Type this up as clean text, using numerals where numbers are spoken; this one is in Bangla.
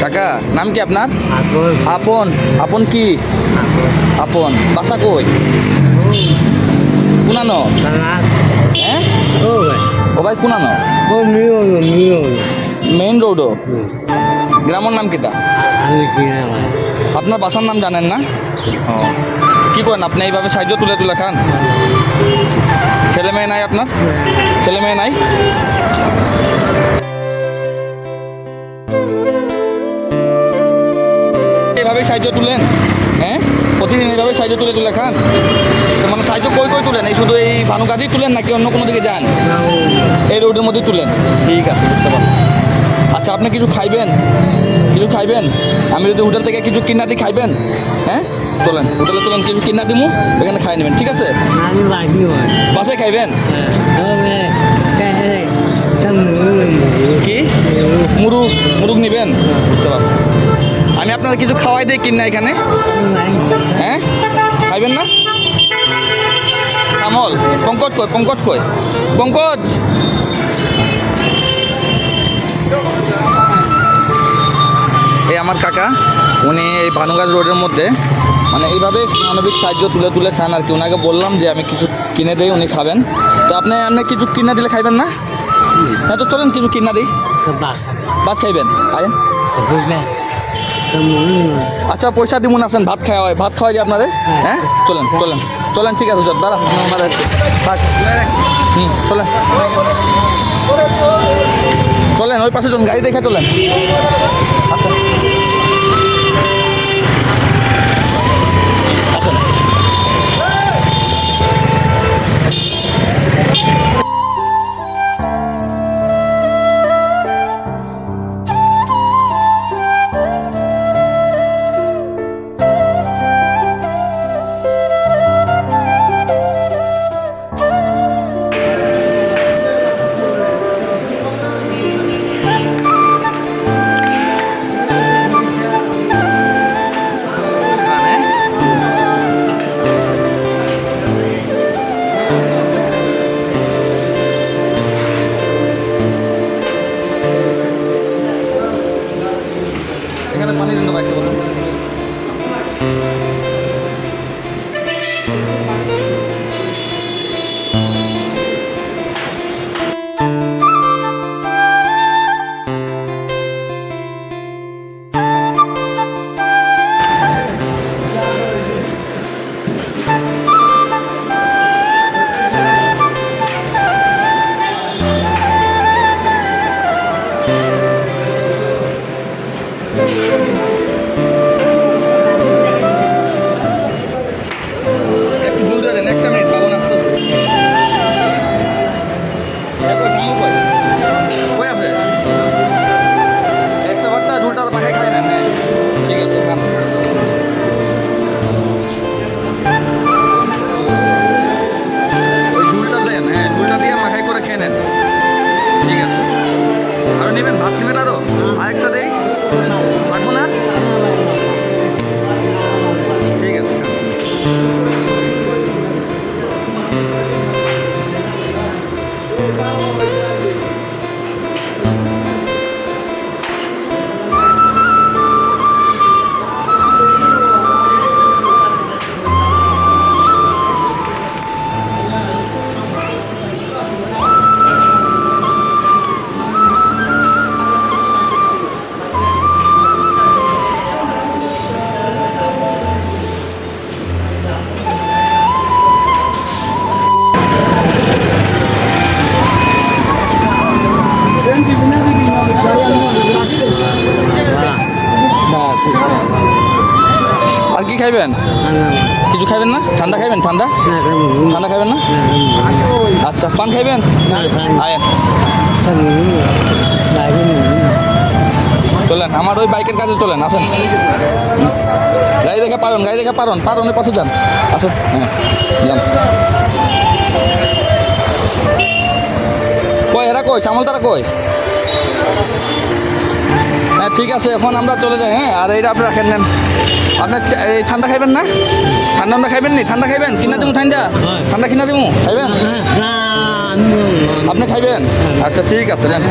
কাকা নাম কি আপনার? আপন আপন। আপন কি? আপন বাসা কই? কোনানো? হ্যাঁ ও ভাই কোনানো? মেইন রোডও। গ্রামের নাম কিতা? আপনার বাসার নাম জানেন না? ও কি করেন আপনি এইভাবে সাহায্য তুলে তুলে খান? ছেলে মেয়ে নাই আপনার? ছেলে মেয়ে নাই? এইভাবে সাহায্য তুলেন? হ্যাঁ প্রতিদিন এইভাবে সাহায্য তুলে তুলে খান? মানে সাহায্য কই কই তুলেন? এই শুধু এই ভানুকাজেই তুলেন নাকি অন্য কোনো দিকে যান? এই রোডের মধ্যেই তুলেন। ঠিক আছে বুঝতে পারলাম। আচ্ছা আপনি কিছু খাইবেন? কিছু খাইবেন? আমি যদি হোটেল থেকে কিছু কিনা দিই খাইবেন? হ্যাঁ চলেন হোটেলে চলেন, কিছু কিনা দিমু, এখানে খাই নেবেন, ঠিক আছে? বাসায় খাইবেন? কি মুরুগ? মুরুগ নিবেন? বুঝতে পারলাম। আমি আপনারা কিছু খাওয়াই দিই কিনা এখানে? হ্যাঁ খাইবেন না? শ্যামল পঙ্কজ কই? পঙ্কজ কই? পঙ্কজ এই আমার কাকা, উনি এই ভানুগাছ রোডের মধ্যে মানে এইভাবে মানবিক সাহায্য তুলে তুলে খান আর কি। ওনাকে বললাম যে আমি কিছু কিনে দিই, উনি খাবেন। তো আপনি কিছু কিনে দিলে খাইবেন না? হ্যাঁ তো চলেন কিছু কিনা দিই। ভাত খাইবেন? আয়েন। আচ্ছা পয়সা দিমুন, আসেন ভাত খাওয়া হয়, ভাত খাওয়াই যায় আপনাদের। হ্যাঁ চলেন চলেন চলেন, ঠিক আছে দাঁড়া চলেন চলেন ওই পাশে চলুন, গাড়ি দেখে চলেন। আচ্ছা আসেন। এখানে পানি দিন বাইক বলুন। একটু জোর দেন, একটা মিনিট বাবন আসতেছে। কই আছে? একটা বার্তা ঝুলটা পাখে খাই না। হ্যাঁ ঠিক আছে খান। ওই ঝুলটা দেন, হ্যাঁ ঝুলটা দিয়ে মাখাই করে খেয়ে নেন, ঠিক আছে? আরো নেবেন? ভাত নেবেন আরো? আরেকটা দেই, লাগবো না? ঠিক আছে আর কি খাইবেন? কিছু খাইবেন না? ঠান্ডা খাইবেন? ঠান্ডা ঠান্ডা খাইবেন না? আচ্ছা পান খাইবেন? আয়েন চলেন আমার ওই বাইকের কাছে চলেন, আসেন। গাড়ি দেখে পারন, গাড়ি দেখে পারন, পারনের পাশে যান, আসেন। হ্যাঁ যান। কই এরা? কই শ্যামল তারা? কই? হ্যাঁ ঠিক আছে এখন আমরা চলে যাই। হ্যাঁ আর এইটা আপনি রাখেন, নেন। আপনার এই ঠান্ডা খাইবেন না? ঠান্ডা খাইবেন নি? ঠান্ডা খাইবেন? কিনা দিমু ঠান্ডা? ঠান্ডা কিনা দিমু? খাইবেন? আপনি খাইবেন? আচ্ছা ঠিক আছে নেন।